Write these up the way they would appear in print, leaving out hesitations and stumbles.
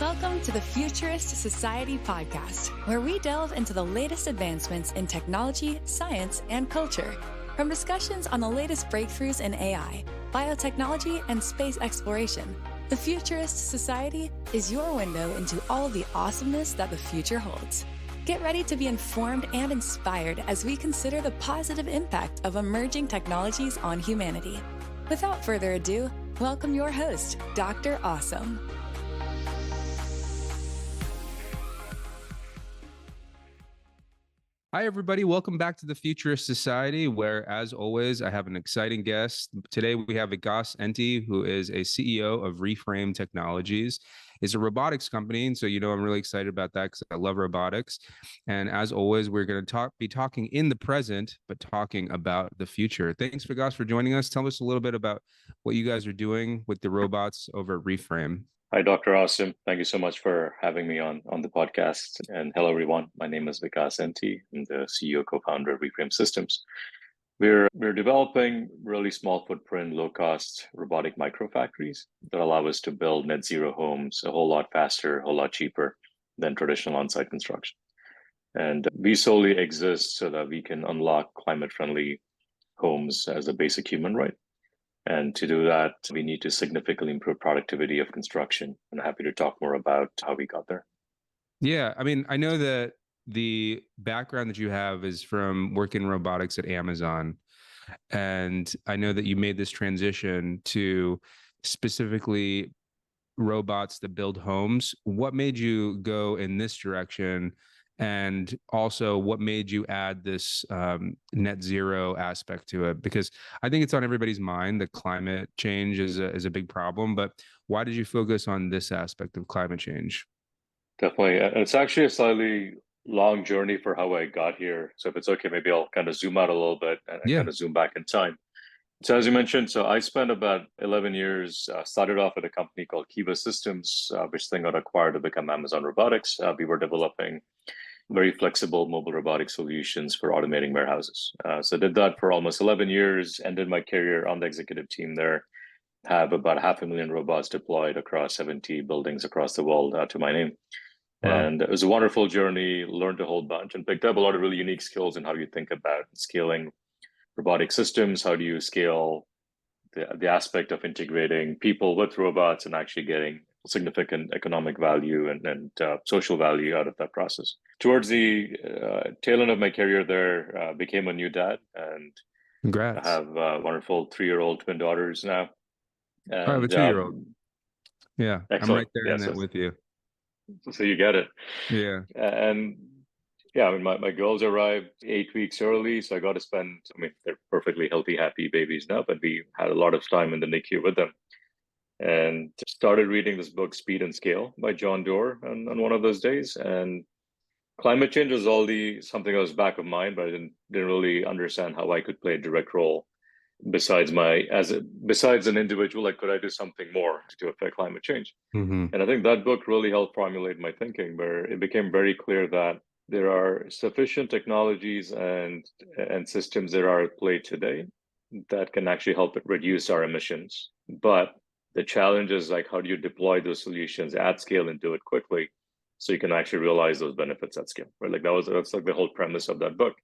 Welcome to the Futurist Society Podcast, where we delve into the latest advancements in technology, science, and culture. From discussions on the latest breakthroughs in AI, biotechnology, and space exploration, the Futurist Society is your window into all of the awesomeness that the future holds. Get ready to be informed and inspired as we consider the positive impact of emerging technologies on humanity. Without further ado, welcome your host, Dr. Awesome. Hi, everybody. Welcome back to the Futurist Society, where, as always, I have an exciting guest. Today, we have Vikas Enti, who is a CEO of Reframe Technologies. It's a robotics company, and so I'm really excited about that because I love robotics. And as always, we're going to be talking in the present, but talking about the future. Thanks, Vikas, for joining us. Tell us a little bit about what you guys are doing with the robots over at Reframe. Hi, Dr. Awesome. Thank you so much for having me on the podcast. And hello, everyone. My name is Vikas Enti. I'm the CEO, co-founder of Reframe Systems. We're developing really small footprint, low-cost robotic microfactories that allow us to build net zero homes a whole lot faster, a whole lot cheaper than traditional on-site construction. And we solely exist so that we can unlock climate-friendly homes as a basic human right. And to do that, we need to significantly improve productivity of construction. And I'm happy to talk more about how we got there. Yeah, I mean, I know that the background that you have is from working in robotics at Amazon. And I know that you made this transition to specifically robots that build homes. What made you go in this direction? And also, what made you add this net zero aspect to it? Because I think it's on everybody's mind that climate change is a big problem. But why did you focus on this aspect of climate change? Definitely. And it's actually a slightly long journey for how I got here. So if it's okay, maybe I'll kind of zoom out a little bit and kind of zoom back in time. So as you mentioned, I spent about 11 years, started off at a company called Futurist Systems, which then got acquired to become Amazon Robotics. We were developing very flexible mobile robotic solutions for automating warehouses. So I did that for almost 11 years, ended my career on the executive team there, have about 500,000 robots deployed across 70 buildings across the world to my name. Wow. And it was a wonderful journey, learned a whole bunch and picked up a lot of really unique skills in how you think about scaling robotic systems. How do you scale the aspect of integrating people with robots and actually getting significant economic value and social value out of that process. Towards the tail end of my career there, became a new dad, and congrats. I have wonderful 3-year-old twin daughters now. And, I have a 2-year-old. Yeah, excellent. I'm right there in that with you. So you get it. Yeah. And yeah, I mean, my girls arrived 8 weeks early, so I got to spend, they're perfectly healthy, happy babies now, but we had a lot of time in the NICU with them. And started reading this book, Speed and Scale by John Doerr on one of those days. And climate change was already something that was back of mind, but I didn't really understand how I could play a direct role besides an individual. Like, could I do something more to affect climate change? Mm-hmm. And I think that book really helped formulate my thinking, where it became very clear that there are sufficient technologies and systems that are at play today that can actually help reduce our emissions. But the challenge is, like, how do you deploy those solutions at scale and do it quickly so you can actually realize those benefits at scale, right? Like that's like the whole premise of that book.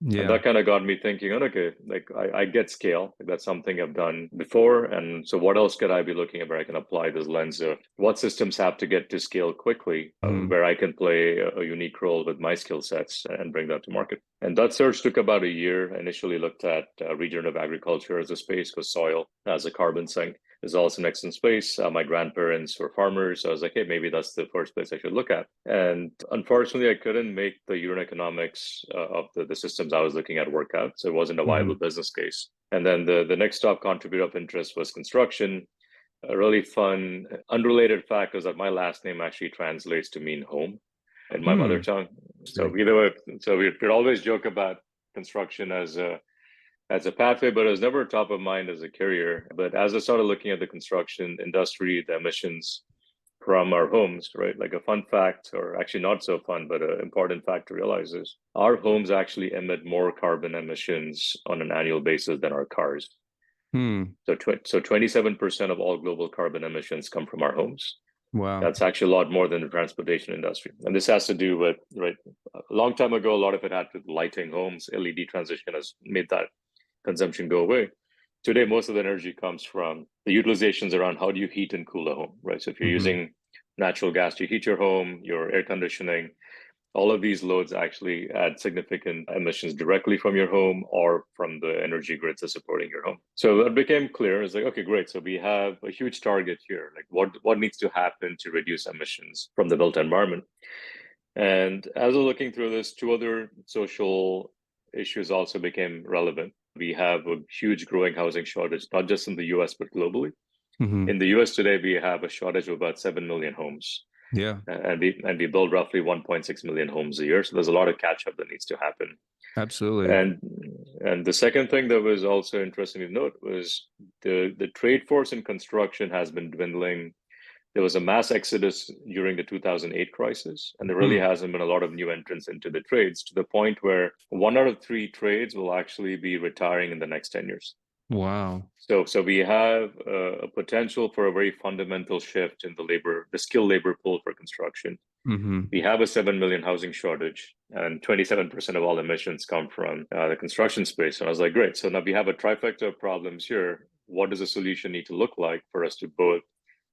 Yeah. And that kind of got me thinking, okay, like I get scale. Like, that's something I've done before. And so what else could I be looking at where I can apply this lens of what systems have to get to scale quickly, where I can play a unique role with my skill sets and bring that to market. And that search took about a year. I initially looked at regenerative agriculture as a space, because soil as a carbon sink is also an excellent space. My grandparents were farmers, so I was like, hey, maybe that's the first place I should look at. And unfortunately, I couldn't make the unit economics of the systems I was looking at work out, so it wasn't a viable business case. And then the next top contributor of interest was construction. A really fun, unrelated fact is that my last name actually translates to mean home in my mother tongue. So either way, so we'd always joke about construction as a pathway, but it was never top of mind as a career. But as I started looking at the construction industry, the emissions from our homes, right? Like, a fun fact, or actually not so fun, but an important fact to realize is our homes actually emit more carbon emissions on an annual basis than our cars. So 27% of all global carbon emissions come from our homes. Wow. That's actually a lot more than the transportation industry. And this has to do with, right, a long time ago, a lot of it had to do with lighting homes. LED transition has made that consumption go away. Today, most of the energy comes from the utilizations around how do you heat and cool a home, right? So if you're using natural gas to heat your home, your air conditioning, all of these loads actually add significant emissions directly from your home or from the energy grids that are supporting your home. So that became clear. It's like, okay, great. So we have a huge target here. Like what needs to happen to reduce emissions from the built environment? And as we're looking through this, two other social issues also became relevant. We have a huge growing housing shortage, not just in the US, but globally. In the US today, we have a shortage of about 7 million homes. Yeah, And we build roughly 1.6 million homes a year. So there's a lot of catch up that needs to happen. absolutely. And the second thing that was also interesting to note was the trade force in construction has been dwindling. There was a mass exodus during the 2008 crisis, and there really hasn't been a lot of new entrants into the trades, to the point where 1 out of 3 trades will actually be retiring in the next 10 years. Wow. So we have a potential for a very fundamental shift in the skilled labor pool for construction. We have a 7 million housing shortage, and 27% of all emissions come from the construction space. And I was like, great. So now we have a trifecta of problems here. What does a solution need to look like for us to both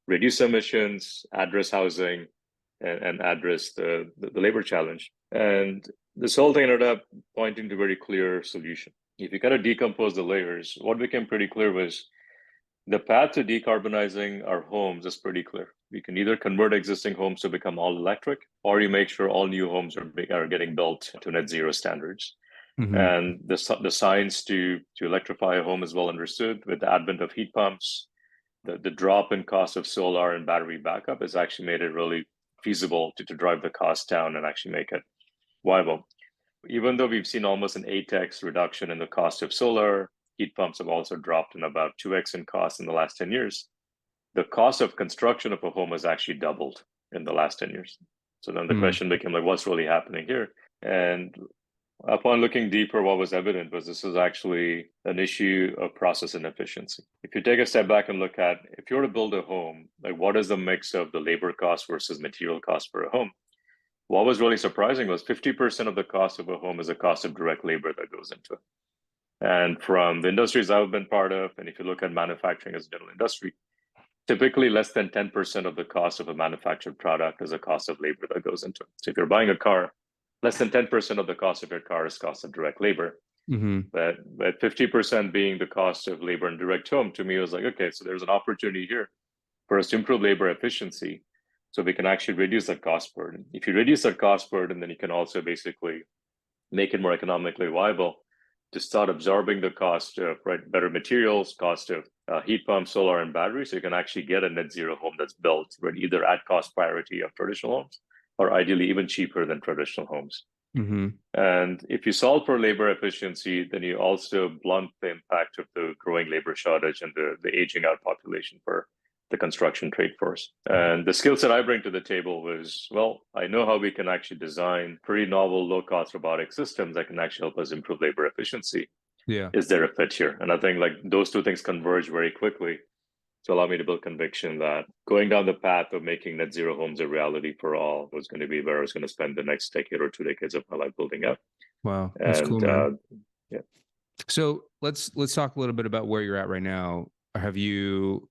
reduce emissions, address housing, and address the labor challenge? And this whole thing ended up pointing to a very clear solution. If you kind of decompose the layers, what became pretty clear was the path to decarbonizing our homes is pretty clear. We can either convert existing homes to become all electric, or you make sure all new homes are getting built to net zero standards. And the science to electrify a home is well understood. With the advent of heat pumps, the drop in cost of solar and battery backup has actually made it really feasible to drive the cost down and actually make it viable. Even though we've seen almost an 8x reduction in the cost of solar, heat pumps have also dropped in about 2x in cost in the last 10 years. The cost of construction of a home has actually doubled in the last 10 years. So then the question became like, what's really happening here? And upon looking deeper, what was evident was this is actually an issue of process inefficiency. If you take a step back and look at, if you were to build a home, like what is the mix of the labor cost versus material cost for a home? What was really surprising was 50% of the cost of a home is the cost of direct labor that goes into it. And from the industries I've been part of, and if you look at manufacturing as a general industry, typically less than 10% of the cost of a manufactured product is a cost of labor that goes into it. So if you're buying a car, less than 10% of the cost of your car is cost of direct labor. But 50% being the cost of labor in direct home, to me, was like, okay, so there's an opportunity here for us to improve labor efficiency so we can actually reduce that cost burden. If you reduce that cost burden, then you can also basically make it more economically viable to start absorbing the cost of better materials, cost of heat pumps, solar, and batteries. So you can actually get a net zero home that's built either at cost parity of traditional homes, or ideally even cheaper than traditional homes. And if you solve for labor efficiency, then you also blunt the impact of the growing labor shortage and the aging out population for the construction trade force. And the skill set I bring to the table was, well, I know how we can actually design pretty novel, low-cost robotic systems that can actually help us improve labor efficiency. Yeah. Is there a fit here? And I think like those two things converge very quickly to allow me to build conviction that going down the path of making net zero homes a reality for all was going to be where I was going to spend the next decade or 2 decades of my life building up. Wow, that's cool, man. Yeah. So let's talk a little bit about where you're at right now. Have you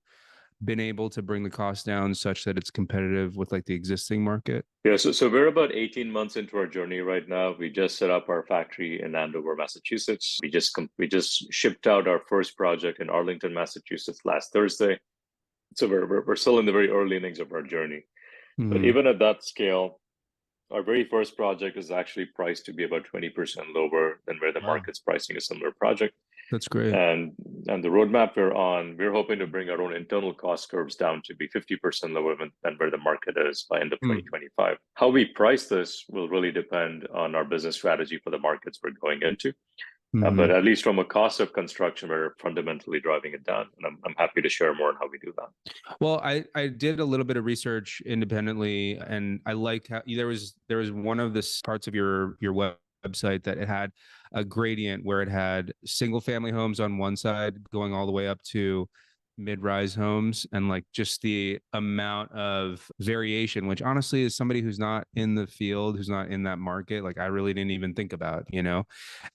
been able to bring the cost down such that it's competitive with like the existing market? Yeah, so we're about 18 months into our journey right now. We just set up our factory in Andover, Massachusetts. We just shipped out our first project in Arlington, Massachusetts last Thursday. So we're still in the very early innings of our journey. But even at that scale, our very first project is actually priced to be about 20% lower than where the market's pricing a similar project. That's great. And the roadmap we're on, we're hoping to bring our own internal cost curves down to be 50% lower than where the market is by end of 2025. How we price this will really depend on our business strategy for the markets we're going into. But at least from a cost of construction, we're fundamentally driving it down. And I'm happy to share more on how we do that. Well, I did a little bit of research independently, and I liked how there was one of the parts of your website that it had a gradient where it had single family homes on one side going all the way up to mid-rise homes and like just the amount of variation, which honestly is somebody who's not in the field, who's not in that market, like I really didn't even think about,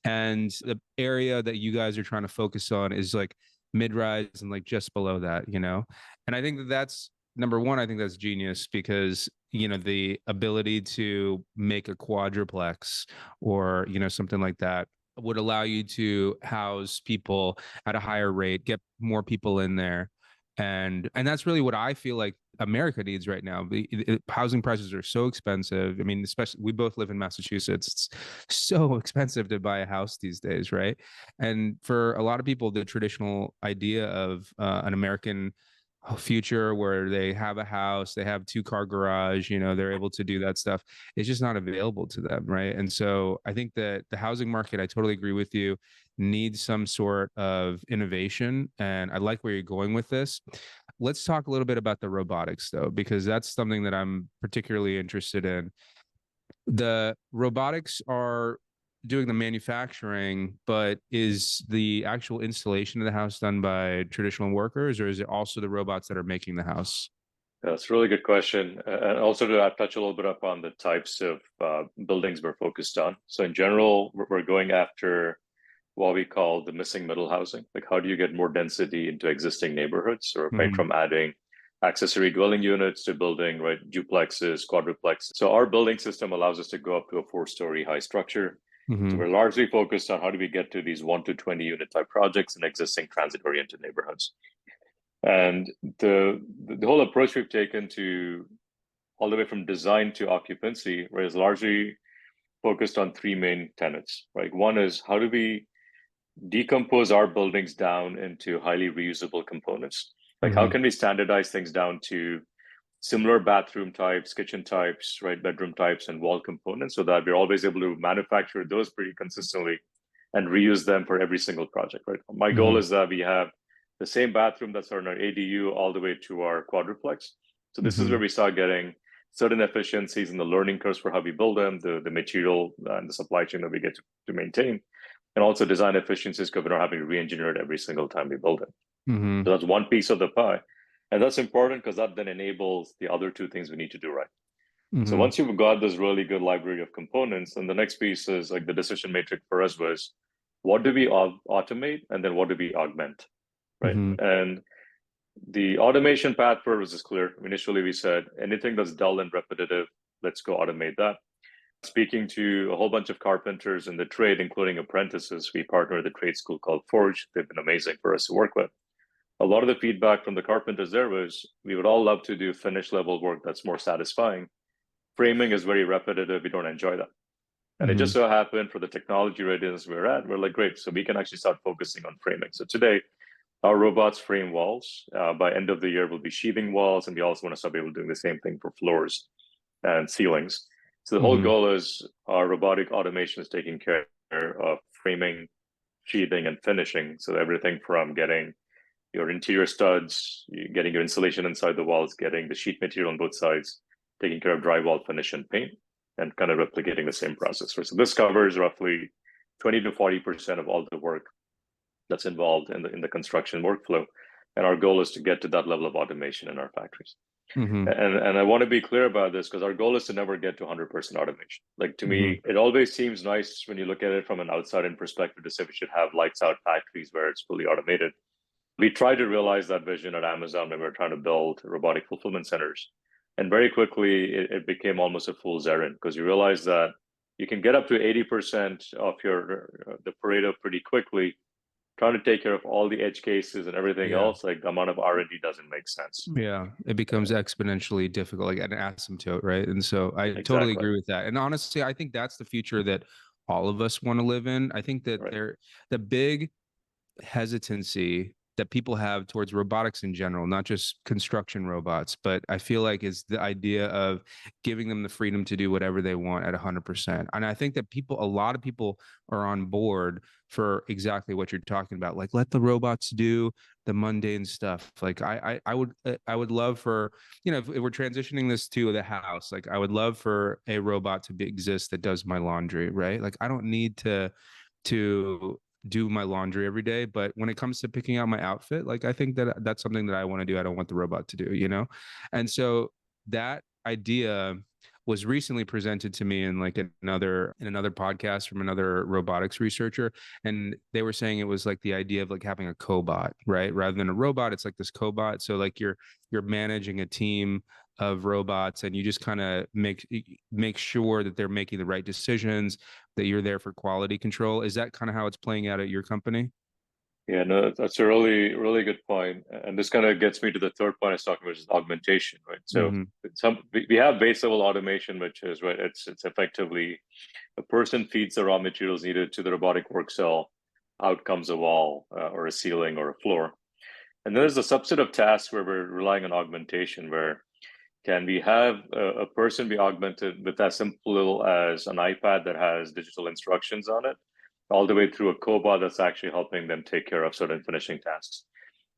and the area that you guys are trying to focus on is like mid-rise and like just below that, and I think that that's number one. I think that's genius because the ability to make a quadruplex or something like that would allow you to house people at a higher rate, get more people in there. And that's really what I feel like America needs right now. Housing prices are so expensive. I mean, especially we both live in Massachusetts. It's so expensive to buy a house these days, right? And for a lot of people, the traditional idea of an American future where they have a house, they have 2-car garage, they're able to do that stuff. It's just not available to them, right? And so I think that the housing market, I totally agree with you, needs some sort of innovation. And I like where you're going with this. Let's talk a little bit about the robotics though, because that's something that I'm particularly interested in. The robotics are doing the manufacturing, but is the actual installation of the house done by traditional workers, or is it also the robots that are making the house? That's a really good question. And also to touch a little bit upon the types of buildings we're focused on. So in general, we're going after what we call the missing middle housing. Like how do you get more density into existing neighborhoods, or right from adding accessory dwelling units to building right duplexes, quadruplexes. So our building system allows us to go up to a 4-story high structure. So we're largely focused on how do we get to these 1 to 20 unit type projects in existing transit oriented neighborhoods. And the whole approach we've taken to all the way from design to occupancy, right, is largely focused on 3 main tenets, right? One is how do we decompose our buildings down into highly reusable components? Like how can we standardize things down to similar bathroom types, kitchen types, right, bedroom types, and wall components, so that we're always able to manufacture those pretty consistently and reuse them for every single project, right? My goal is that we have the same bathroom that's on our ADU all the way to our quadruplex. So this is where we start getting certain efficiencies in the learning curves for how we build them, the material and the supply chain that we get to maintain, and also design efficiencies because we're not having to re-engineer it every single time we build it. So that's one piece of the pie. And that's important because that then enables the other 2 things we need to do right. So once you've got this really good library of components, and the next piece is like the decision matrix for us was, what do we automate and then what do we augment, right? And the automation path for us is clear. Initially, we said anything that's dull and repetitive, let's go automate that. Speaking to a whole bunch of carpenters in the trade, including apprentices, we partner with a trade school called Forge. They've been amazing for us to work with. A lot of the feedback from the carpenters there was, we would all love to do finish level work that's more satisfying. Framing is very repetitive. We don't enjoy that. And it just so happened for the technology readiness we're at, we're like, great, so we can actually start focusing on framing. So today, our robots frame walls. By end of the year, we'll be sheathing walls, and we also want to start able to doing the same thing for floors and ceilings. So the whole goal is our robotic automation is taking care of framing, sheathing, and finishing. So everything from getting your interior studs, getting your insulation inside the walls, getting the sheet material on both sides, taking care of drywall finish and paint, and kind of replicating the same process. So this covers roughly 20 to 40% of all the work that's involved in the construction workflow. And our goal is to get to that level of automation in our factories. And I want to be clear about this because our goal is to never get to 100% automation. Like to me, it always seems nice when you look at it from an outside-in perspective to say we should have lights out factories where it's fully automated. We tried to realize that vision at Amazon when we were trying to build robotic fulfillment centers. And very quickly, it became almost a fool's errand because you realize that you can get up to 80% of the Pareto pretty quickly. Trying to take care of all the edge cases and everything else, like the amount of R&D doesn't make sense. Yeah, it becomes exponentially difficult, like an asymptote, right? And so I totally agree with that. And honestly, I think that's the future that all of us want to live in. I think that the big hesitancy that people have towards robotics in general, not just construction robots, but I feel like is the idea of giving them the freedom to do whatever they want at 100%. And I think that a lot of people are on board for exactly what you're talking about. Like, let the robots do the mundane stuff. Like I would love for, if we're transitioning this to the house, like I would love for a robot to exist that does my laundry, right? Like I don't need to do my laundry every day, but when it comes to picking out my outfit, like I think that that's something that I want to do. I don't want the robot to do, you know? And so that idea was recently presented to me in like another podcast from another robotics researcher, and they were saying it was like the idea of like having a cobot, right? Rather than a robot, it's like this cobot. So like you're managing a team of robots, and you just kind of make sure that they're making the right decisions, that you're there for quality control. Is that kind of how it's playing out at your company? Yeah, no, that's a really, really good point. And this kind of gets me to the third point I was talking about, which is augmentation, right? So Mm-hmm. we have base level automation, which is right. It's effectively a person feeds the raw materials needed to the robotic work cell, out comes a wall or a ceiling or a floor. And then there's a subset of tasks where we're relying on augmentation, where can we have a person be augmented with as simple as an iPad that has digital instructions on it, all the way through a cobot that's actually helping them take care of certain finishing tasks.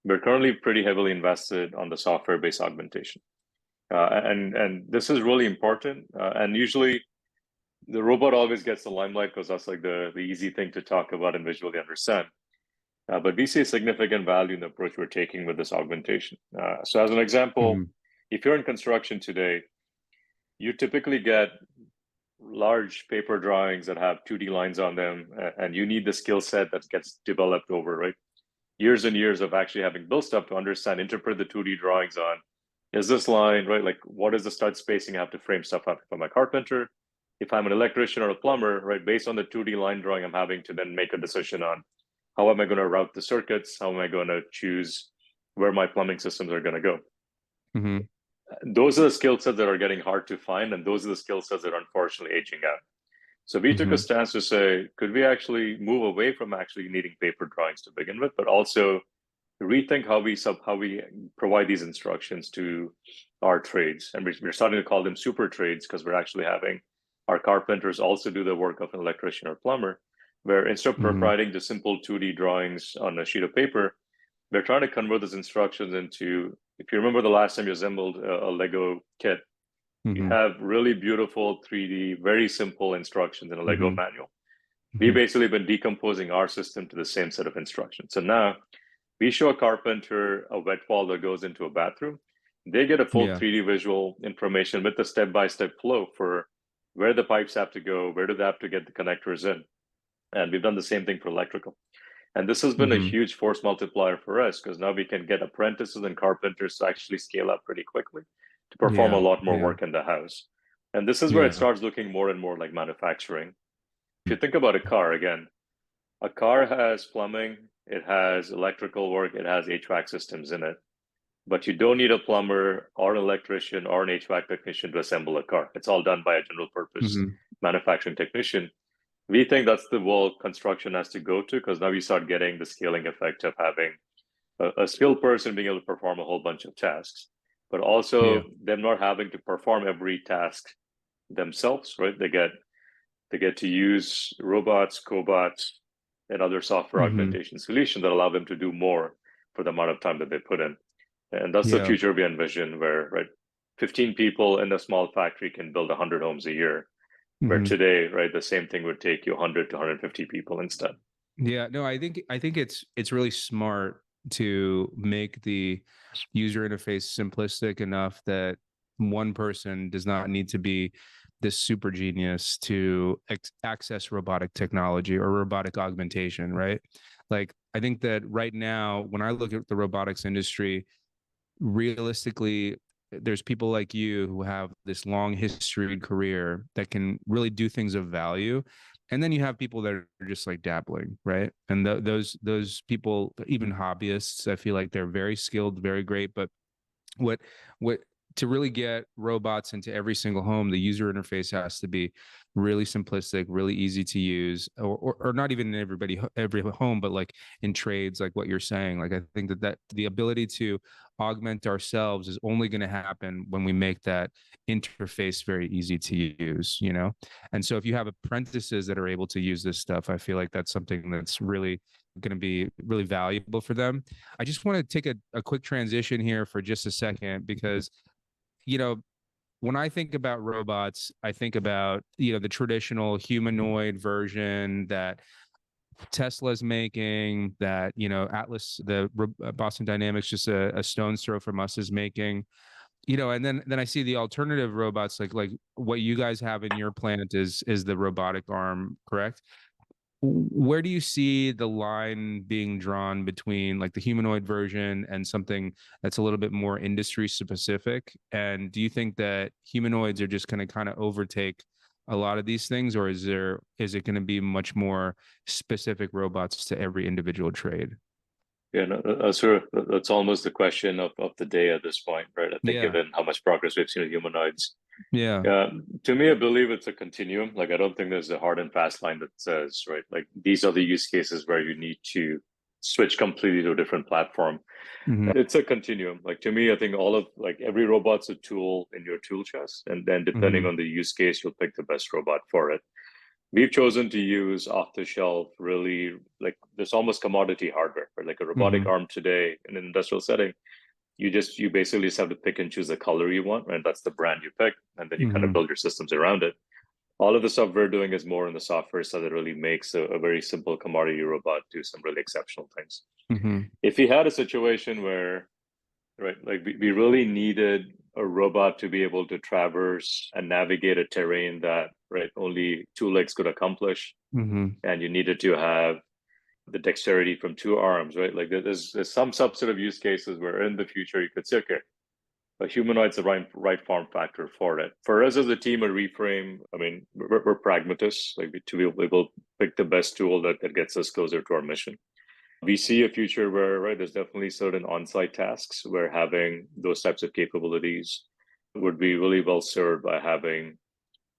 We're currently pretty heavily invested on the software-based augmentation. And this is really important. And usually the robot always gets the limelight because that's like the easy thing to talk about and visually understand. But we see significant value in the approach we're taking with this augmentation. So as an example, if you're in construction today, you typically get large paper drawings that have 2D lines on them, and you need the skill set that gets developed over, right? Years and years of actually having built stuff to understand, interpret the 2D drawings on, is this line, right? Like, what is the stud spacing I have to frame stuff up? If I'm a carpenter, if I'm an electrician or a plumber, right? Based on the 2D line drawing, I'm having to then make a decision on how am I going to route the circuits? How am I going to choose where my plumbing systems are going to go? Mm-hmm. Those are the skill sets that are getting hard to find, and those are the skill sets that are unfortunately aging out. So we took a stance to say, could we actually move away from actually needing paper drawings to begin with, but also rethink how we provide these instructions to our trades. And we're starting to call them super trades because we're actually having our carpenters also do the work of an electrician or plumber, where instead of providing the simple 2D drawings on a sheet of paper, we're trying to convert those instructions into, if you remember the last time you assembled a Lego kit, you have really beautiful 3D, very simple instructions in a Lego manual. We've basically been decomposing our system to the same set of instructions. So now we show a carpenter a wet wall that goes into a bathroom. They get a full 3D visual information with the step-by-step flow for where the pipes have to go, where do they have to get the connectors in. And we've done the same thing for electrical. And this has been a huge force multiplier for us because now we can get apprentices and carpenters to actually scale up pretty quickly to perform a lot more work in the house. And this is where it starts looking more and more like manufacturing. If you think about a car, again, a car has plumbing, it has electrical work, it has HVAC systems in it. But you don't need a plumber or an electrician or an HVAC technician to assemble a car. It's all done by a general purpose manufacturing technician. We think that's the world construction has to go to, because now we start getting the scaling effect of having a skilled person being able to perform a whole bunch of tasks, but also them not having to perform every task themselves, right? They get to use robots, cobots, and other software augmentation solutions that allow them to do more for the amount of time that they put in. And that's the future we envision, where 15 people in a small factory can build 100 homes a year. Where today, the same thing would take you 100 to 150 people instead. Yeah, no, I think it's really smart to make the user interface simplistic enough that one person does not need to be this super genius to access robotic technology or robotic augmentation, right? Like, I think that right now, when I look at the robotics industry, realistically, there's people like you who have this long history career that can really do things of value. And then you have people that are just like dabbling, right? And those people, even hobbyists, I feel like they're very skilled, very great. But what to really get robots into every single home, the user interface has to be really simplistic, really easy to use, or not even in every home, but like in trades, like what you're saying. Like, I think that the ability to augment ourselves is only going to happen when we make that interface very easy to use, you know? And so if you have apprentices that are able to use this stuff, I feel like that's something that's really going to be really valuable for them. I just want to take a quick transition here for just a second, because, you know, when I think about robots, I think about, you know, the traditional humanoid version that Tesla's making, that, Atlas, Boston Dynamics, just a stone's throw from us, is making. And then I see the alternative robots, like what you guys have in your plant is the robotic arm, correct? Where do you see the line being drawn between like the humanoid version and something that's a little bit more industry specific? And do you think that humanoids are just going to kind of overtake a lot of these things, or is it going to be much more specific robots to every individual trade? Yeah, no, that's almost the question of the day at this point, right? I think Yeah. given how much progress we've seen with humanoids, Yeah. to me, I believe it's a continuum. Like, I don't think there's a hard and fast line that says, right, like these are the use cases where you need to switch completely to a different platform. Mhm. It's a continuum. Like, to me, I think every robot's a tool in your tool chest, and then depending Mhm. on the use case, you'll pick the best robot for it. We've chosen to use off the shelf, really, like this almost commodity hardware, right? Like a robotic Mhm. arm today in an industrial setting, you basically just have to pick and choose the color you want, right? That's the brand you pick, and then you kind of Mhm. build your systems around it. All of the stuff we're doing is more in the software side that really makes a very simple commodity robot do some really exceptional things. Mhm. If you had a situation where, right, like we really needed a robot to be able to traverse and navigate a terrain that, right, only two legs could accomplish, Mhm. and you needed to have the dexterity from two arms, right? Like there's some subset of use cases where in the future you could say, okay, a humanoid's the right form factor for it. For us as a team at Reframe, I mean, we're pragmatists. Like, to be able to pick the best tool that gets us closer to our mission. We see a future where, right, there's definitely certain on-site tasks where having those types of capabilities would be really well served by having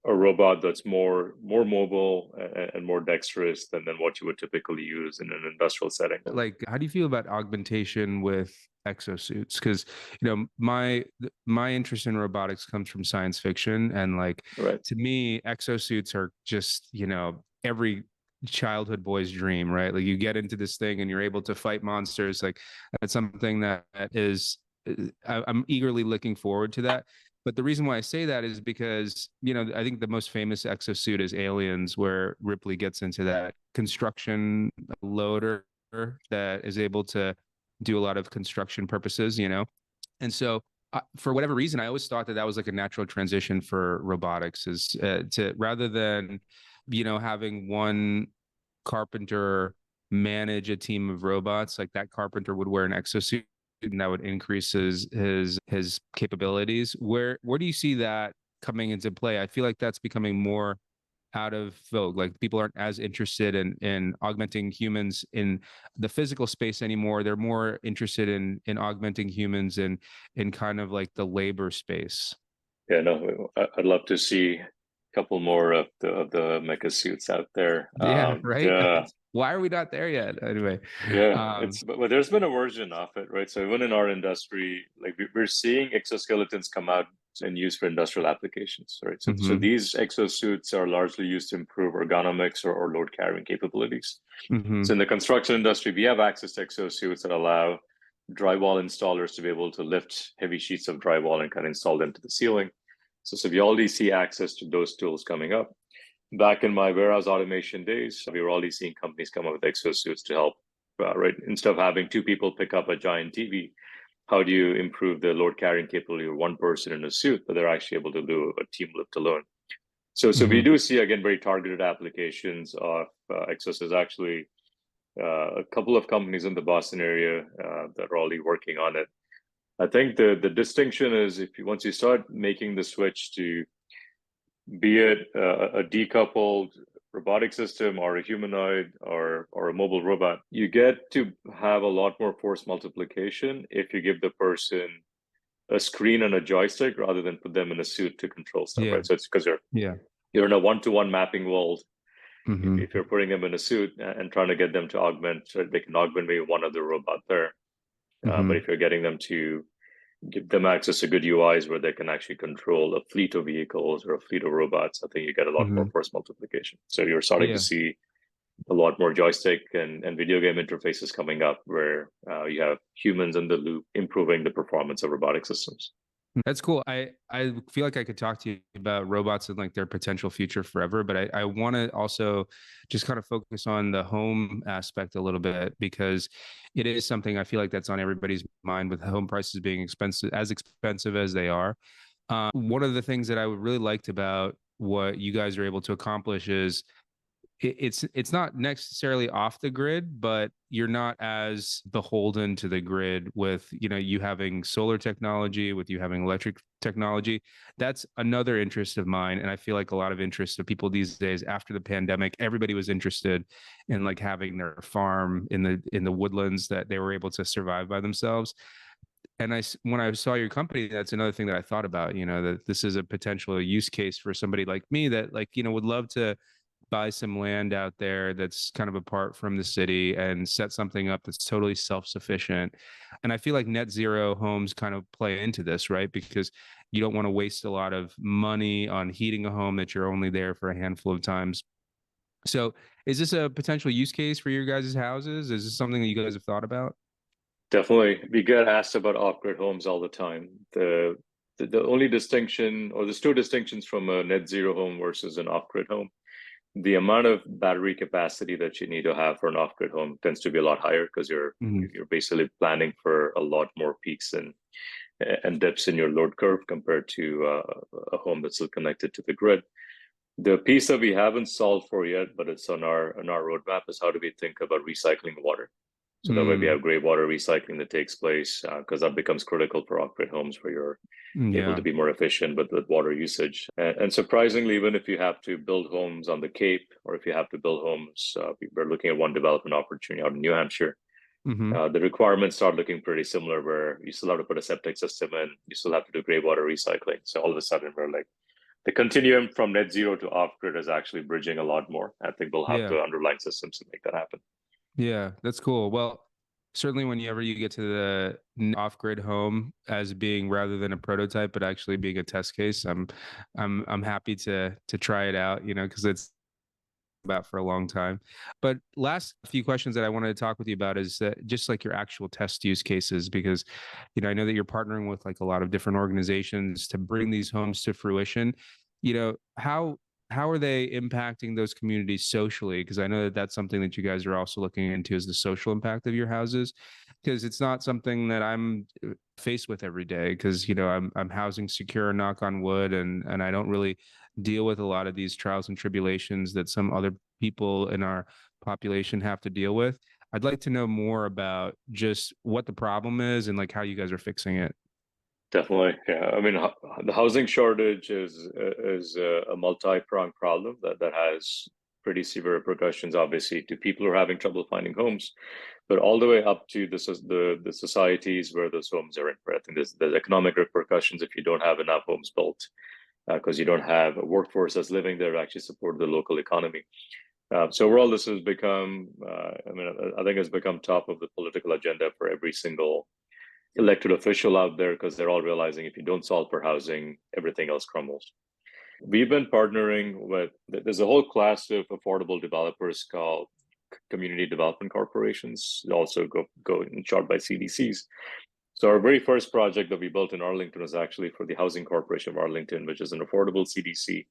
a robot that's more mobile and more dexterous than what you would typically use in an industrial setting. Like, how do you feel about augmentation with exosuits? Because my interest in robotics comes from science fiction, and like, Right. to me, exosuits are just every childhood boy's dream, right? Like, you get into this thing and you're able to fight monsters. Like, that's something that is I'm eagerly looking forward to that. But the reason why I say that is because, I think the most famous exosuit is Aliens, where Ripley gets into that construction loader that is able to do a lot of construction purposes, And so, for whatever reason, I always thought that was like a natural transition for robotics, is to, rather than, having one carpenter manage a team of robots, like that carpenter would wear an exosuit, and that would increase his capabilities. Where do you see that coming into play? I feel like that's becoming more out of vogue. Like, people aren't as interested in augmenting humans in the physical space anymore. They're more interested in augmenting humans in kind of like the labor space. Yeah, no, I'd love to see a couple more of the mecha suits out there. Yeah, right. Why are we not there yet? Anyway, Yeah, but there's been a version of it, right? So even in our industry, like we're seeing exoskeletons come out and used for industrial applications, right? So mm-hmm. these exosuits are largely used to improve ergonomics or load carrying capabilities. Mm-hmm. So in the construction industry, we have access to exosuits that allow drywall installers to be able to lift heavy sheets of drywall and kind of install them to the ceiling. So we already see access to those tools coming up. Back in my warehouse automation days, we were already seeing companies come up with exosuits to help, right? Instead of having two people pick up a giant TV, how do you improve the load carrying capability of one person in a suit, but they're actually able to do a team lift alone? So mm-hmm. we do see, again, very targeted applications of exosuits. Actually, a couple of companies in the Boston area that are already working on it. I think the distinction is, once you start making the switch to, be it a decoupled robotic system or a humanoid or a mobile robot, you get to have a lot more force multiplication if you give the person a screen and a joystick rather than put them in a suit to control stuff, Yeah. right? So it's because Yeah. you're in a one-to-one mapping world. Mm-hmm. If you're putting them in a suit and trying to get them to augment, so they can augment maybe one other robot there. Mm-hmm. But if you're getting them to give them access to good UIs where they can actually control a fleet of vehicles or a fleet of robots, I think you get a lot Mm-hmm. more force multiplication. So you're starting Yeah. to see a lot more joystick and video game interfaces coming up where you have humans in the loop improving the performance of robotic systems. That's cool. I feel like I could talk to you about robots and like their potential future forever, but I want to also just kind of focus on the home aspect a little bit because it is something I feel like that's on everybody's mind with home prices being expensive as they are. One of the things that I really liked about what you guys are able to accomplish is it's not necessarily off the grid, but you're not as beholden to the grid with, you having solar technology, with you having electric technology. That's another interest of mine. And I feel like a lot of interest of people these days after the pandemic, everybody was interested in like having their farm in the woodlands that they were able to survive by themselves. And when I saw your company, that's another thing that I thought about, that this is a potential use case for somebody like me that like, would love to buy some land out there that's kind of apart from the city and set something up that's totally self-sufficient. And I feel like net zero homes kind of play into this, right? Because you don't want to waste a lot of money on heating a home that you're only there for a handful of times. So is this a potential use case for your guys' houses? Is this something that you guys have thought about? Definitely. We get asked about off-grid homes all the time. The only distinction, or there's two distinctions from a net zero home versus an off-grid home. The amount of battery capacity that you need to have for an off-grid home tends to be a lot higher because you're basically planning for a lot more peaks and dips in your load curve compared to a home that's still connected to the grid. The piece that we haven't solved for yet, but it's on our roadmap, is how do we think about recycling water? So that way we have great water recycling that takes place because that becomes critical for off-grid homes where you're able to be more efficient with water usage. And surprisingly, even if you have to build homes on the Cape or if you have to build homes, we're looking at one development opportunity out in New Hampshire. The requirements start looking pretty similar where you still have to put a septic system in, you still have to do gray water recycling. So all of a sudden we're like, the continuum from net zero to off-grid is actually bridging a lot more. I think we'll have the underlying systems to make that happen. Yeah, that's cool. Well, certainly whenever you get to the off-grid home as being rather than a prototype, but actually being a test case, I'm happy to try it out, because it's about for a long time. But last few questions that I wanted to talk with you about is that just like your actual test use cases, because I know that you're partnering with like a lot of different organizations to bring these homes to fruition. How are they impacting those communities socially? Because I know that that's something that you guys are also looking into, is the social impact of your houses, because it's not something that I'm faced with every day. Because I'm housing secure, knock on wood, and I don't really deal with a lot of these trials and tribulations that some other people in our population have to deal with. I'd like to know more about just what the problem is and like how you guys are fixing it. Definitely, yeah. I mean, the housing shortage is a multi-pronged problem that has pretty severe repercussions, obviously, to people who are having trouble finding homes, but all the way up to the societies where those homes are in. Right? I think there's economic repercussions if you don't have enough homes built because you don't have a workforce that's living there to actually support the local economy. So overall, this has become, I think it's become top of the political agenda for every single elected official out there because they're all realizing if you don't solve for housing, everything else crumbles. We've been partnering with, there's a whole class of affordable developers called community development corporations. They also go in chart by CDCs. So our very first project that we built in Arlington was actually for the Housing Corporation of Arlington, which is an affordable CDC.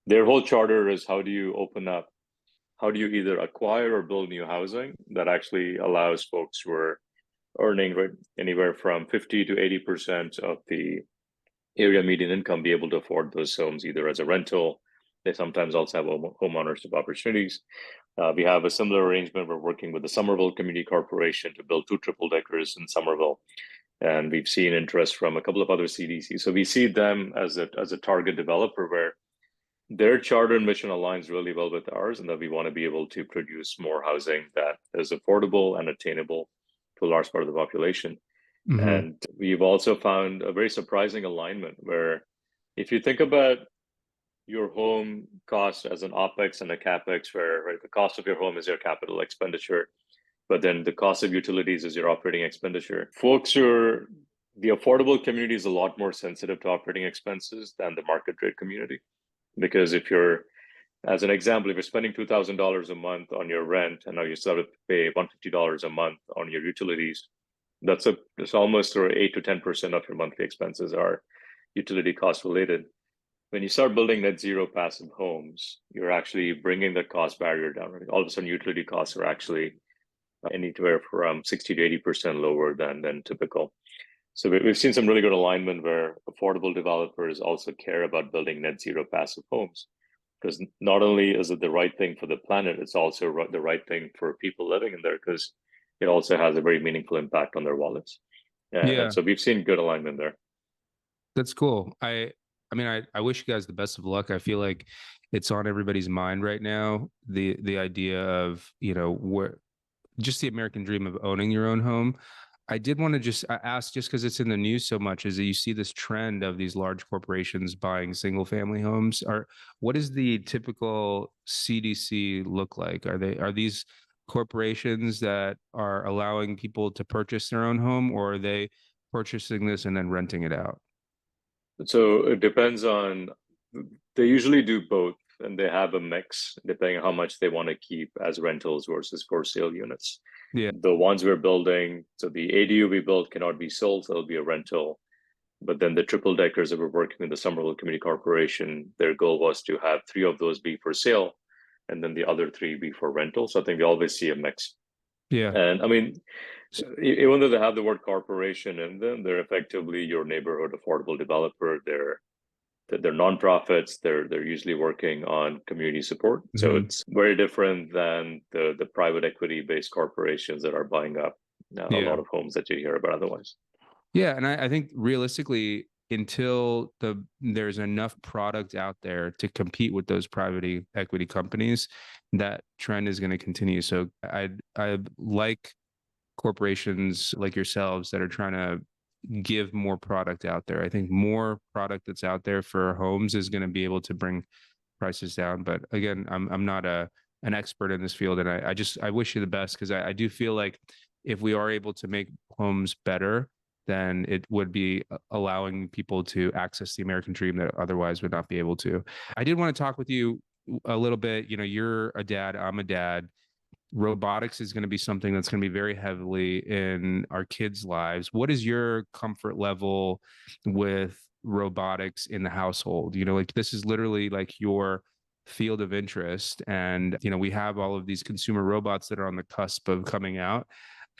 Their whole charter is how do you either acquire or build new housing that actually allows folks who are earning anywhere from 50 to 80% of the area median income be able to afford those homes either as a rental. They sometimes also have home ownership opportunities. We have a similar arrangement. We're working with the Somerville Community Corporation to build 2 triple deckers in Somerville. And we've seen interest from a couple of other CDCs. So we see them as a target developer where their charter and mission aligns really well with ours, and that we want to be able to produce more housing that is affordable and attainable to a large part of the population. And we've also found a very surprising alignment where if you think about your home cost as an OPEX and a CAPEX, where the cost of your home is your capital expenditure, but then the cost of utilities is your operating expenditure. The affordable community is a lot more sensitive to operating expenses than the market rate community. Because as an example, if you're spending $2,000 a month on your rent and now you still have to pay $150 a month on your utilities, It's almost sort of 8 to 10% of your monthly expenses are utility cost related. When you start building net zero passive homes, you're actually bringing the cost barrier down. Right? All of a sudden, utility costs are actually anywhere from 60 to 80% lower than typical. So we've seen some really good alignment where affordable developers also care about building net zero passive homes, because not only is it the right thing for the planet, it's also the right thing for people living in there, because it also has a very meaningful impact on their wallets. And so we've seen good alignment there. That's cool. I mean, I wish you guys the best of luck. I feel like it's on everybody's mind right now. The idea of, where just the American dream of owning your own home. I did want to just ask, just because it's in the news so much, is that you see this trend of these large corporations buying single family homes. What does the typical CDC look like? Are these corporations that are allowing people to purchase their own home, or are they purchasing this and then renting it out? So it depends on, they usually do both, and they have a mix depending on how much they want to keep as rentals versus for sale units. Yeah. The ones we're building, so the ADU we built cannot be sold, so it'll be a rental. But then the triple deckers that we're working with the Somerville Community Corporation, their goal was to have 3 of those be for sale, and then the other 3 be for rental. So I think we always see a mix. Yeah. And I mean, even though they have the word corporation in them, they're effectively your neighborhood affordable developer. They're nonprofits. They're usually working on community support. Mm-hmm. So it's very different than the private equity based corporations that are buying up a lot of homes that you hear about otherwise. Yeah, and I think realistically, until there's enough product out there to compete with those private equity companies, that trend is going to continue. So I like corporations like yourselves that are trying to give more product out there. I think more product that's out there for homes is going to be able to bring prices down. But again, I'm not an expert in this field, and I wish you the best, because I do feel like if we are able to make homes better, then it would be allowing people to access the American dream that otherwise would not be able to. I did want to talk with you a little bit. You're a dad, I'm a dad. Robotics is going to be something that's going to be very heavily in our kids' lives. What is your comfort level with robotics in the household? Like, this is literally like your field of interest. And, we have all of these consumer robots that are on the cusp of coming out.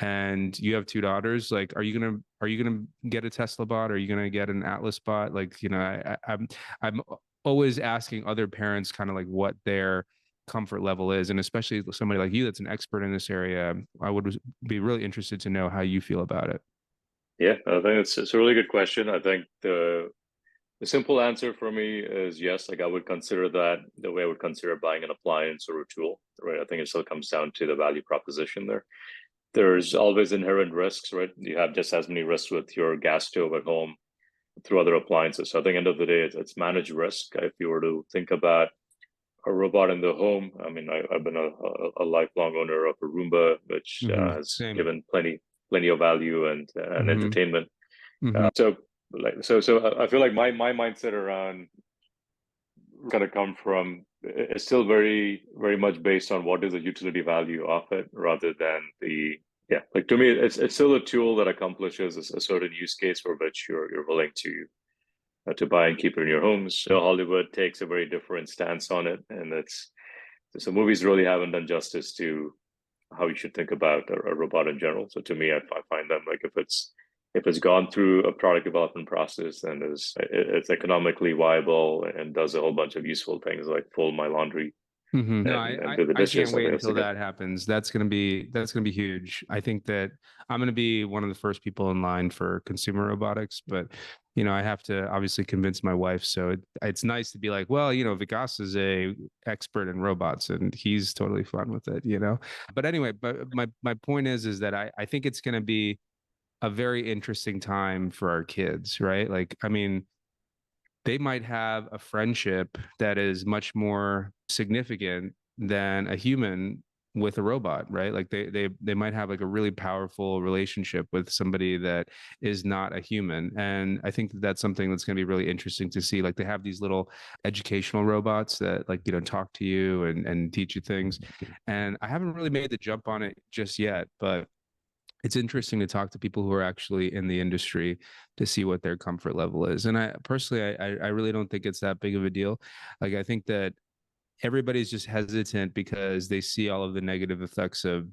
And you have 2 daughters. Like, are you gonna get a Tesla bot? Are you gonna get an Atlas bot? Like, I'm always asking other parents kind of like what their comfort level is, and especially somebody like you that's an expert in this area. I would be really interested to know how you feel about it. Yeah, I think it's a really good question. I think the simple answer for me is yes. Like, I would consider that the way I would consider buying an appliance or a tool, right? I think it still comes down to the value proposition there. There's always inherent risks, right? You have just as many risks with your gas stove at home through other appliances. So I think end of the day, it's managed risk. If you were to think about a robot in the home, I mean, I've been a lifelong owner of a Roomba, which has given plenty of value and entertainment. So I feel like my mindset around kind of come from, it's still very, very much based on what is the utility value of it, rather than like, to me, it's still a tool that accomplishes a certain use case for which you're willing to buy and keep it in your homes. So Hollywood takes a very different stance on it, and so movies really haven't done justice to how you should think about a robot in general. So to me, I find them like, if it's gone through a product development process and it's economically viable and does a whole bunch of useful things like fold my laundry. No, I can't wait until that happens. That's gonna be huge. I think that I'm gonna be one of the first people in line for consumer robotics, but I have to obviously convince my wife. So it's nice to be like, well, Vikas is a expert in robots and he's totally fine with it, But anyway, but my point is that I think it's gonna be a very interesting time for our kids, right? Like, I mean, they might have a friendship that is much more significant than a human with a robot, right? Like they might have like a really powerful relationship with somebody that is not a human. And I think that's something that's going to be really interesting to see. Like, they have these little educational robots that, like, talk to you and teach you things. And I haven't really made the jump on it just yet, but it's interesting to talk to people who are actually in the industry to see what their comfort level is. And I personally, I really don't think it's that big of a deal. Like, I think that everybody's just hesitant because they see all of the negative effects of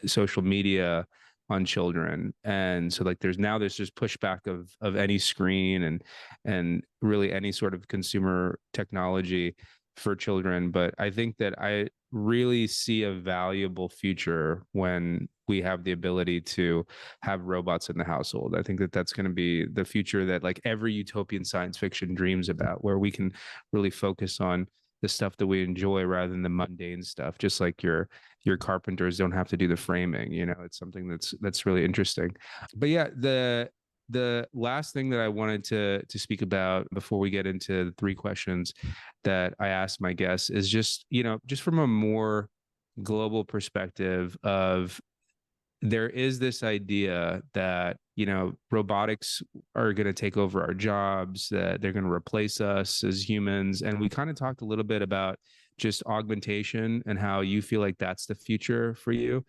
social media on children. And so like there's just pushback of any screen and really any sort of consumer technology for children. But I think that I really see a valuable future when we have the ability to have robots in the household. I think that that's going to be the future that like every utopian science fiction dreams about, where we can really focus on the stuff that we enjoy rather than the mundane stuff. Just like your carpenters don't have to do the framing. It's something that's really interesting. But yeah, the last thing that I wanted to speak about before we get into the three questions that I asked my guests is just from a more global perspective of, there is this idea that robotics are going to take over our jobs, that they're going to replace us as humans. And we kind of talked a little bit about just augmentation and how you feel like that's the future for you.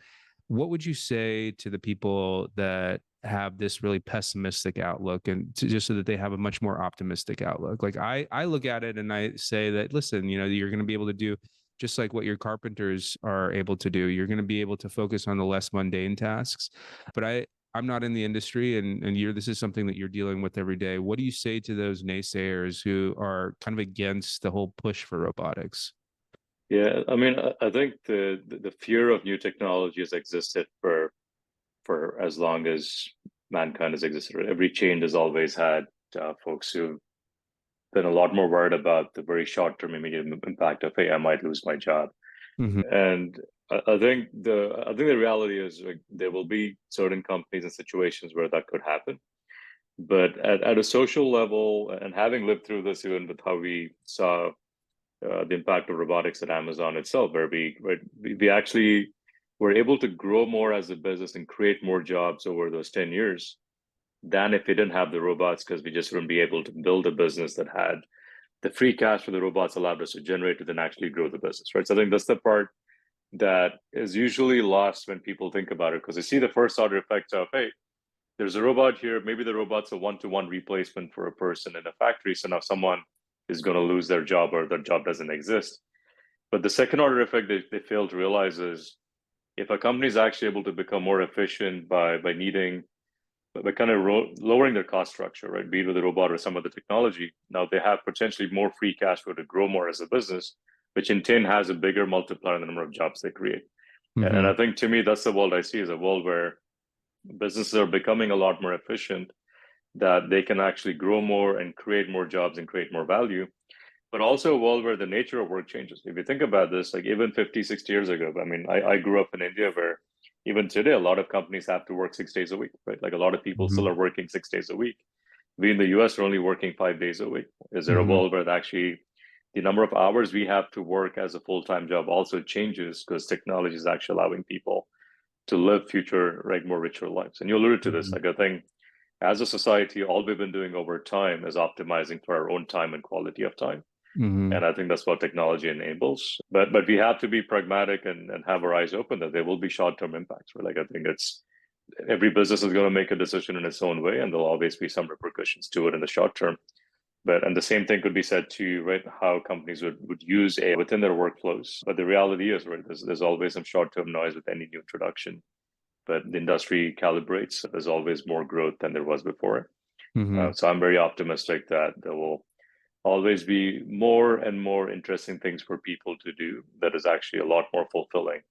What would you say to the people that have this really pessimistic outlook, and just so that they have a much more optimistic outlook? Like I look at it and I say that, listen, you're going to be able to do just like what your carpenters are able to do. You're going to be able to focus on the less mundane tasks. But I'm not in the industry, and this is something that you're dealing with every day. What do you say to those naysayers who are kind of against the whole push for robotics? Yeah, I mean, I think the fear of new technology has existed for as long as mankind has existed. Right? Every change has always had folks who've been a lot more worried about the very short-term immediate impact of, hey, I might lose my job. Mm-hmm. And I think the reality is, like, there will be certain companies and situations where that could happen. But at a social level, and having lived through this, even with how we saw the impact of robotics at Amazon itself, where we actually were able to grow more as a business and create more jobs over those 10 years than if we didn't have the robots, because we just wouldn't be able to build a business that had the free cash for the robots allowed us to generate to then actually grow the business, right? So I think that's the part that is usually lost when people think about it, because they see the first order effect of, hey, there's a robot here. Maybe the robot's a one-to-one replacement for a person in a factory. So now someone is going to lose their job or their job doesn't exist. But the second order effect they fail to realize is, if a company is actually able to become more efficient by kind of lowering their cost structure, right? Be it with a robot or some other technology, now they have potentially more free cash flow to grow more as a business, which in turn has a bigger multiplier in the number of jobs they create. Mm-hmm. And I think, to me, that's the world I see, is a world where businesses are becoming a lot more efficient, that they can actually grow more and create more jobs and create more value, but also a world where the nature of work changes. If you think about this, like even 50, 60 years ago, I mean, I grew up in India, where even today, a lot of companies have to work 6 days a week, right? Like a lot of people Mm-hmm. still are working 6 days a week. We in the US are only working 5 days a week. Is there Mm-hmm. a world where actually the number of hours we have to work as a full-time job also changes, because technology is actually allowing people to live future, right, more richer lives? And you alluded to this, Mm-hmm. like, I think as a society, all we've been doing over time is optimizing for our own time and quality of time. Mm-hmm. And I think that's what technology enables. But we have to be pragmatic and have our eyes open that there will be short-term impacts. Right? Like, I think it's every business is going to make a decision in its own way, and there'll always be some repercussions to it in the short term. And the same thing could be said to, right, how companies would use AI within their workflows. But the reality is, right, there's always some short-term noise with any new introduction. But the industry calibrates. There's always more growth than there was before. Mm-hmm. So I'm very optimistic that there will always be more and more interesting things for people to do that is actually a lot more fulfilling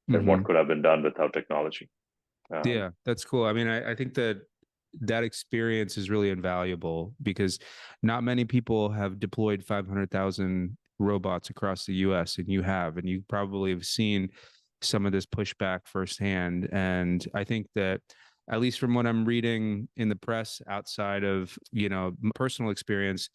than Mm-hmm. what could have been done without technology. Yeah, that's cool. I mean, I think that experience is really invaluable, because not many people have deployed 500,000 robots across the US, and you have, and you probably have seen some of this pushback firsthand. And I think that, at least from what I'm reading in the press outside of, personal experience,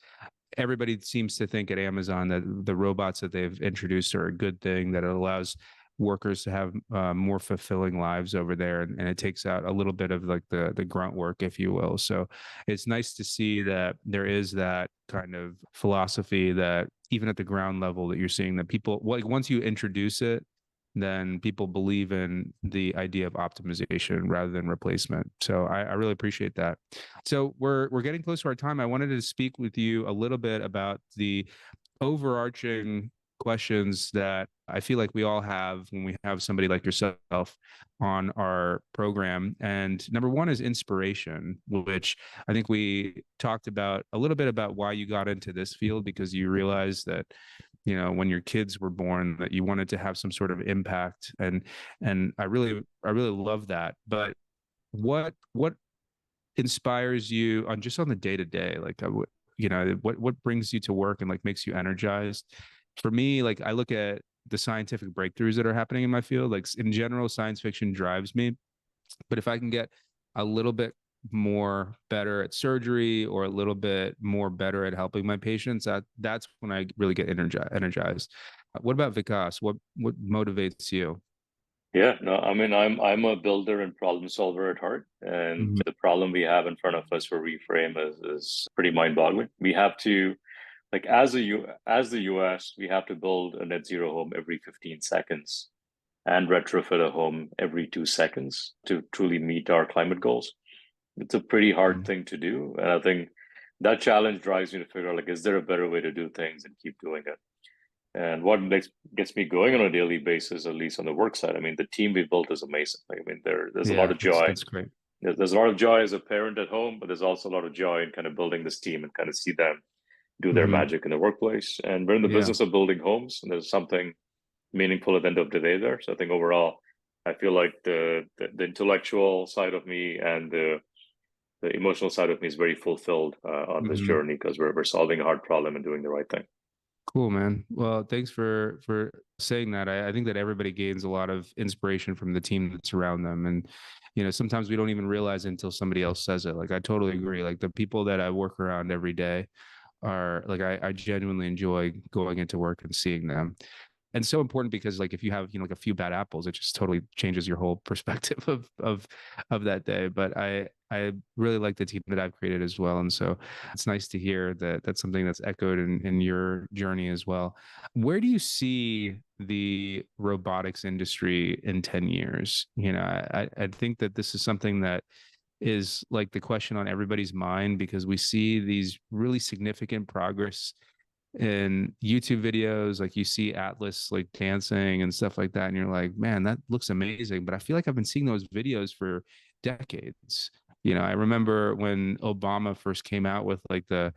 everybody seems to think at Amazon that the robots that they've introduced are a good thing, that it allows workers to have more fulfilling lives over there, and it takes out a little bit of like the grunt work, if you will. So it's nice to see that there is that kind of philosophy, that even at the ground level, that you're seeing that people, like, once you introduce it, then people believe in the idea of optimization rather than replacement. So I really appreciate that. So we're getting close to our time. I wanted to speak with you a little bit about the overarching questions that I feel like we all have when we have somebody like yourself on our program. And number one is inspiration, which I think we talked about a little bit about why you got into this field, because you realized that, you know, when your kids were born, that you wanted to have some sort of impact. And I really love that. But what inspires you on just on the day to day? Like, you know, what brings you to work and like makes you energized? For me, like I look at the scientific breakthroughs that are happening in my field. Like in general, science fiction drives me. But if I can get a little bit more better at surgery or a little bit more better at helping my patients, that's when I really get energized. What about Vikas? What motivates you? Yeah, no, I mean, I'm a builder and problem solver at heart, and Mhm. the problem we have in front of us for Reframe is pretty mind-boggling. We have to, like, as the US, we have to build a net zero home every 15 seconds and retrofit a home every 2 seconds to truly meet our climate goals. It's a pretty hard thing to do, and I think that challenge drives me to figure out, like, is there a better way to do things and keep doing it? And what gets me going on a daily basis, at least on the work side, I mean, the team we built is amazing. Like, I mean, there's a lot Yeah, of joy. that's great. There's a lot of joy as a parent at home, but there's also a lot of joy in kind of building this team and kind of see them do their Hmm. magic in the workplace. And we're in the Yeah. business of building homes, and there's something meaningful at the end of the day there. So I think overall, I feel like the intellectual side of me and the emotional side of me is very fulfilled on this Hmm. journey because we're solving a hard problem and doing the right thing. Cool, man. Well, thanks for saying that. I think that everybody gains a lot of inspiration from the team that's around them. And, you know, sometimes we don't even realize it until somebody else says it. Like I totally agree. Like the people that I work around every day are like I genuinely enjoy going into work and seeing them. And so important because like if you have, you know, like a few bad apples, it just totally changes your whole perspective of that day. But I really like the team that I've created as well. And so it's nice to hear that that's something that's echoed in your journey as well. Where do you see the robotics industry in 10 years? You know, I think that this is something that is like the question on everybody's mind because we see these really significant progress in YouTube videos. Like you see Atlas like dancing and stuff like that. And you're like, man, that looks amazing. But I feel like I've been seeing those videos for decades. You know, I remember when Obama first came out with like the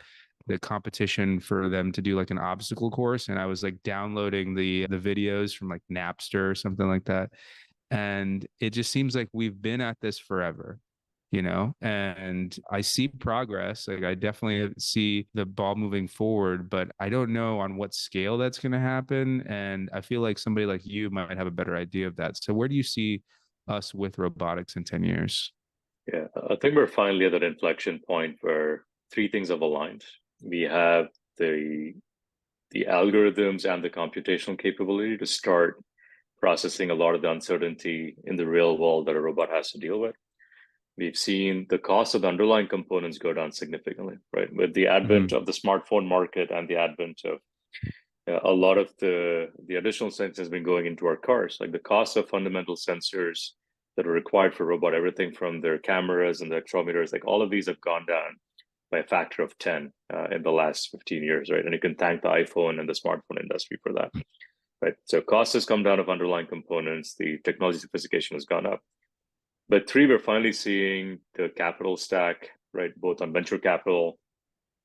competition for them to do like an obstacle course. And I was like downloading the videos from like Napster or something like that. And it just seems like we've been at this forever, you know, and I see progress. Like I definitely see the ball moving forward, but I don't know on what scale that's going to happen. And I feel like somebody like you might have a better idea of that. So where do you see us with robotics in 10 years? Yeah, I think we're finally at that inflection point where three things have aligned. We have the the algorithms and the computational capability to start processing a lot of the uncertainty in the real world that a robot has to deal with. We've seen the cost of the underlying components go down significantly, right? With the advent Mm-hmm. of the smartphone market and the advent of a lot of the additional sensors has been going into our cars, like the cost of fundamental sensors that are required for robot, everything from their cameras and the accelerometers, like all of these have gone down by a factor of 10 in the last 15 years, right? And you can thank the iPhone and the smartphone industry for that, right? So cost has come down of underlying components, the technology sophistication has gone up. But three, we're finally seeing the capital stack, right, both on venture capital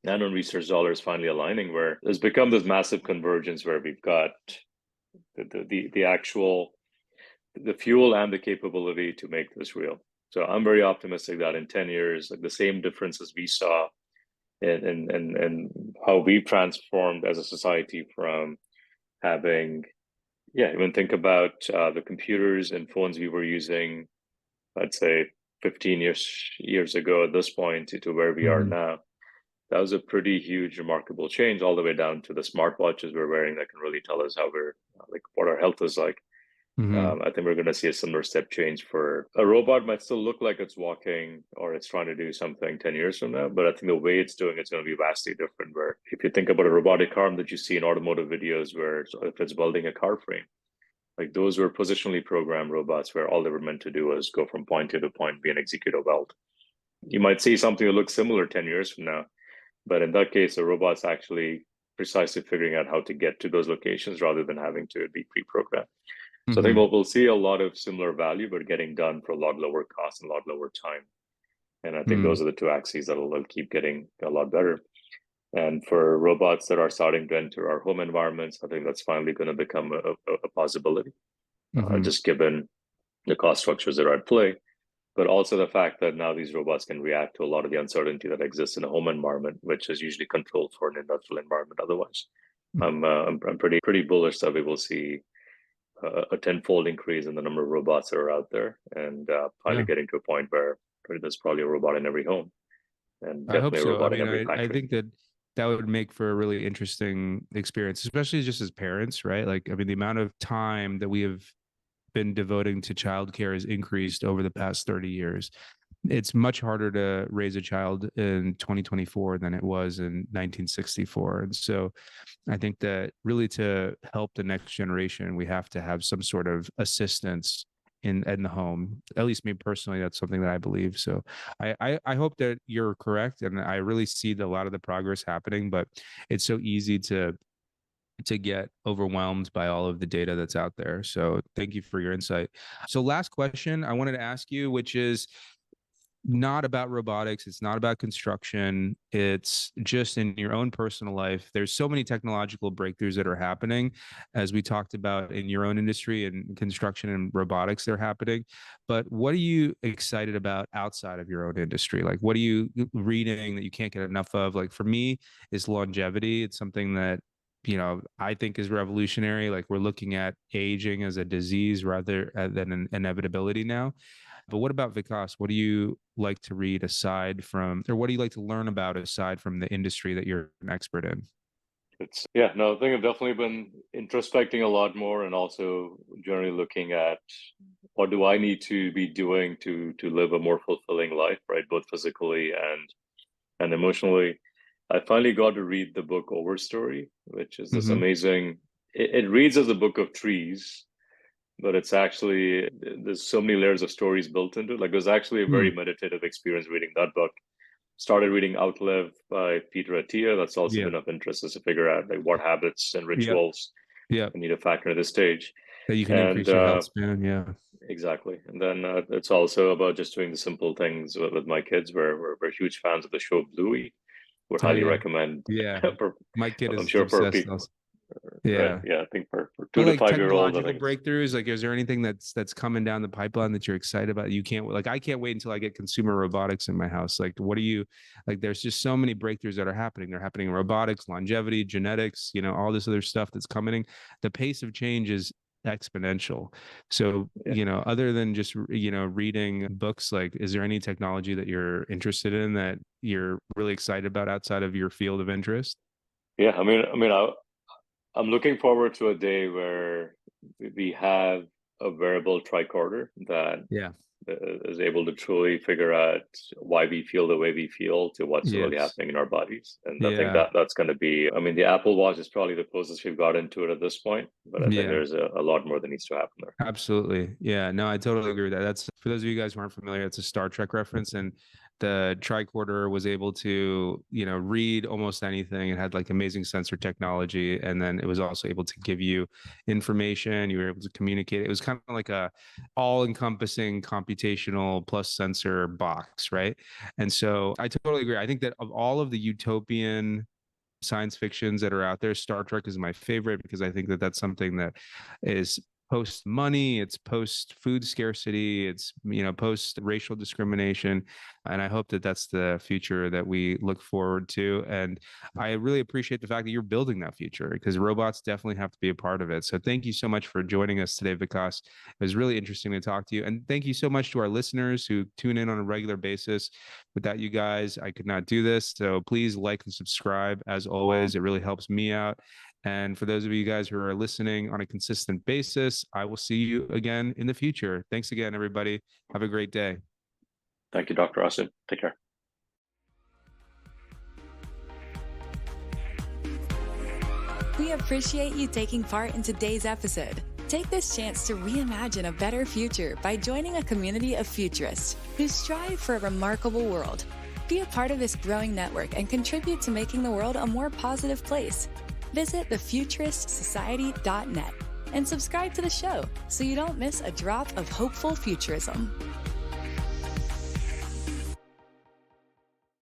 and on research dollars finally aligning, where there's become this massive convergence where we've got the actual the fuel and the capability to make this real. So I'm very optimistic that in 10 years, like the same differences we saw in how we've transformed as a society from having, yeah, even think about the computers and phones we were using, I'd say 15 years ago at this point to where we are Mm-hmm. now. That was a pretty huge, remarkable change, all the way down to the smartwatches we're wearing that can really tell us how we're like what our health is like. Mm-hmm. I think we're going to see a similar step change for a robot. Might still look like it's walking or it's trying to do something 10 years from now, but I think the way it's doing it's going to be vastly different. Where if you think about a robotic arm that you see in automotive videos, where if it's welding a car frame, Like those were positionally programmed robots where all they were meant to do was go from point A to point B and execute a weld. You might see something that looks similar 10 years from now, but in that case, the robot's actually precisely figuring out how to get to those locations rather than having to be pre-programmed. So I think we'll see a lot of similar value, but getting done for a lot lower cost and a lot lower time. And I think those are the two axes that'll keep getting a lot better. And for robots that are starting to enter our home environments, I think that's finally going to become a possibility, just given the cost structures that are at play, but also the fact that now these robots can react to a lot of the uncertainty that exists in a home environment, which is usually controlled for an industrial environment otherwise. I'm pretty bullish that we will see a tenfold increase in the number of robots that are out there, and finally getting to a point where there's probably a robot in every home, and I hope definitely a so. robot I in mean, every factory. I think that would make for a really interesting experience, especially just as parents, right? Like, I mean, the amount of time that we have been devoting to childcare has increased over the past 30 years. It's much harder to raise a child in 2024 than it was in 1964. And so I think that really to help the next generation, we have to have some sort of assistance in the home. At least me personally, that's something that I believe. So I hope that you're correct. And I really see a lot of the progress happening, but it's so easy to get overwhelmed by all of the data that's out there. So thank you for your insight. So last question I wanted to ask you, which is not about robotics. It's not about construction. It's just in your own personal life. There's so many technological breakthroughs that are happening, as we talked about in your own industry and construction and robotics, they're happening. But what are you excited about outside of your own industry? Like, what are you reading that you can't get enough of? Like for me, it's longevity. It's something that I think is revolutionary. Like we're looking at aging as a disease rather than an inevitability now. But what about Vikas? What do you like to read aside from, or what do you like to learn about aside from the industry that you're an expert in? I think I've definitely been introspecting a lot more, and also generally looking at what do I need to be doing to live a more fulfilling life, right? Both physically and emotionally. I finally got to read the book Overstory, which is this amazing. It reads as a book of trees, but it's actually, there's so many layers of stories built into it. Like, it was actually a very meditative experience reading that book. Started reading Outlive by Peter Attia. That's also been of interest, is to figure out like what habits and rituals you need to factor into this stage. That you can increase your health span. Exactly. And then it's also about just doing the simple things with my kids. We're huge fans of the show Bluey. Would highly recommend. Yeah. My kid is sure obsessed. For people. Right. Yeah, I think for 2 like to 5 year olds, technological breakthroughs, like is there anything that's coming down the pipeline that you're excited about? I can't wait until I get consumer robotics in my house. Like, what are you like? There's just so many breakthroughs that are happening. They're happening in robotics, longevity, genetics, all this other stuff that's coming. The pace of change is exponential. So, other than just, reading books, like, is there any technology that you're interested in that you're really excited about outside of your field of interest? Yeah, I'm looking forward to a day where we have a wearable tricorder that is able to truly figure out why we feel the way we feel to what's really happening in our bodies. And I think that's going to be, the Apple Watch is probably the closest we've gotten to it at this point, but I think there's a lot more that needs to happen there. Absolutely. Yeah, no, I totally agree with that. That's, for those of you guys who aren't familiar, it's a Star Trek reference, and the tricorder was able to, read almost anything. It had like amazing sensor technology. And then it was also able to give you information. You were able to communicate. It was kind of like a all-encompassing computational plus sensor box, right? And so I totally agree. I think that of all of the utopian science fictions that are out there, Star Trek is my favorite, because I think that that's something that is post money, it's post food scarcity, it's post racial discrimination, and I hope that that's the future that we look forward to. And I really appreciate the fact that you're building that future, because robots definitely have to be a part of it. So thank you so much for joining us today, Vikas. It was really interesting to talk to you, and thank you so much to our listeners who tune in on a regular basis. Without you guys, I could not do this. So please like and subscribe. As always, it really helps me out. And for those of you guys who are listening on a consistent basis, I will see you again in the future. Thanks again, everybody. Have a great day. Thank you, Dr. Austin. Take care. We appreciate you taking part in today's episode. Take this chance to reimagine a better future by joining a community of futurists who strive for a remarkable world. Be a part of this growing network and contribute to making the world a more positive place. Visit thefuturistsociety.net and subscribe to the show so you don't miss a drop of hopeful futurism.